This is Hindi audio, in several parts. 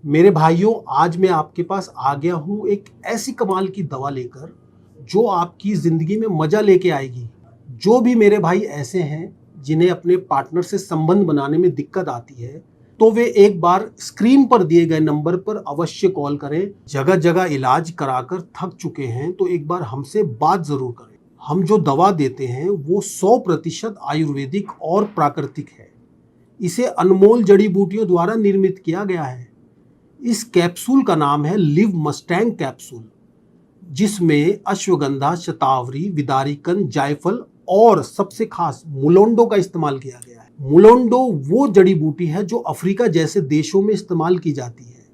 मेरे भाइयों, आज मैं आपके पास आ गया हूँ एक ऐसी कमाल की दवा लेकर जो आपकी ज़िंदगी में मज़ा लेके आएगी। जो भी मेरे भाई ऐसे हैं जिन्हें अपने पार्टनर से संबंध बनाने में दिक्कत आती है, तो वे एक बार स्क्रीन पर दिए गए नंबर पर अवश्य कॉल करें। जगह जगह इलाज कराकर थक चुके हैं तो एक बार हमसे बात ज़रूर करें। हम जो दवा देते हैं वो 100% आयुर्वेदिक और प्राकृतिक है। इसे अनमोल जड़ी बूटियों द्वारा निर्मित किया गया है। इस कैप्सूल का नाम है लिव मस्टैंग कैप्सूल, जिसमें अश्वगंधा, शतावरी, विदारिकन, जायफल और सबसे खास मुलोंडो का इस्तेमाल किया गया है। मुलोंडो वो जड़ी बूटी है जो अफ्रीका जैसे देशों में इस्तेमाल की जाती है,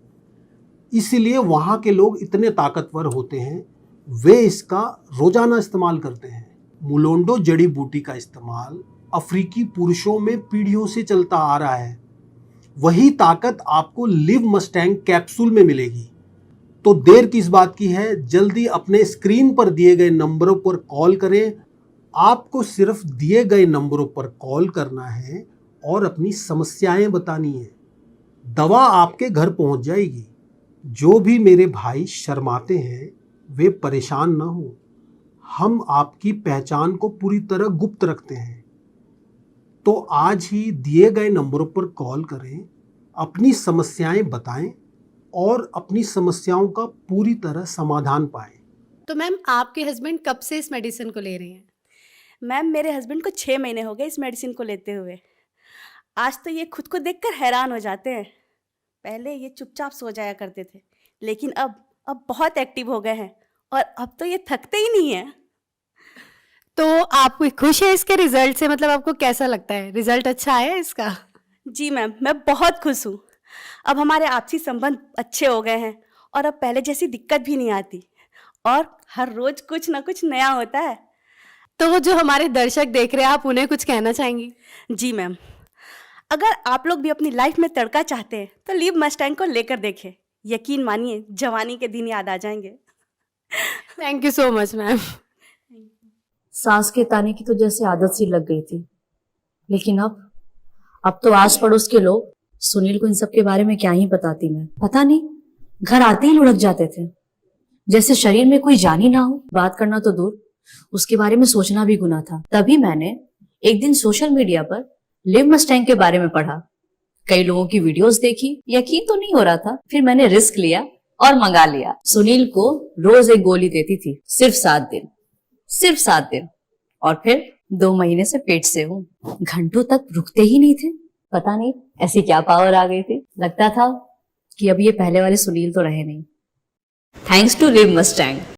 इसीलिए वहाँ के लोग इतने ताकतवर होते हैं। वे इसका रोजाना इस्तेमाल करते हैं। मुलोंडो जड़ी बूटी का इस्तेमाल अफ्रीकी पुरुषों में पीढ़ियों से चलता आ रहा है। वही ताकत आपको लिव मस्टैंग कैप्सूल में मिलेगी। तो देर किस बात की है, जल्दी अपने स्क्रीन पर दिए गए नंबरों पर कॉल करें। आपको सिर्फ दिए गए नंबरों पर कॉल करना है और अपनी समस्याएं बतानी है। दवा आपके घर पहुंच जाएगी। जो भी मेरे भाई शर्माते हैं वे परेशान ना हो। हम आपकी पहचान को पूरी तरह गुप्त रखते हैं। तो आज ही दिए गए नंबरों पर कॉल करें, अपनी समस्याएं बताएं और अपनी समस्याओं का पूरी तरह समाधान पाएं। तो मैम, आपके हस्बैंड कब से इस मेडिसिन को ले रहे हैं? मैम, मेरे हस्बैंड को 6 महीने हो गए इस मेडिसिन को लेते हुए। आज तो ये खुद को देखकर हैरान हो जाते हैं। पहले ये चुपचाप सो जाया करते थे, लेकिन अब बहुत एक्टिव हो गए हैं और अब तो ये थकते ही नहीं है। तो आप खुश है इसके रिजल्ट से? मतलब आपको कैसा लगता है, रिजल्ट अच्छा आया है इसका? जी मैम, मैं बहुत खुश हूँ। अब हमारे आपसी संबंध अच्छे हो गए हैं और अब पहले जैसी दिक्कत भी नहीं आती और हर रोज कुछ ना कुछ नया होता है। तो वो जो हमारे दर्शक देख रहे हैं, आप उन्हें कुछ कहना चाहेंगी? जी मैम, अगर आप लोग भी अपनी लाइफ में तड़का चाहते हैं तो लिव मस्टैंग को लेकर देखें। यकीन मानिए, जवानी के दिन याद आ जाएंगे। Thank you so much ma'am. सांस के ताने की तो जैसे आदत सी लग गई थी, लेकिन अब तो आस पड़ोस के लोग सुनील को इन सब के बारे में क्या ही बताती मैं। पता नहीं, घर आते ही लुढ़क जाते थे, जैसे शरीर में कोई जान ही ना हो। बात करना तो दूर, उसके बारे में सोचना भी गुनाह था। तभी मैंने एक दिन सोशल मीडिया पर लिव मस्टैंग के बारे में पढ़ा। कई लोगों की वीडियोस देखी, यकीन तो नहीं हो रहा था। फिर मैंने रिस्क लिया और मंगा लिया। सुनील को रोज एक गोली देती थी, सिर्फ 7 दिन, और फिर 2 महीने से पेट से हूँ। घंटों तक रुकते ही नहीं थे। पता नहीं ऐसी क्या पावर आ गई थी। लगता था कि अब ये पहले वाले सुनील तो रहे नहीं। Thanks to live Mustang.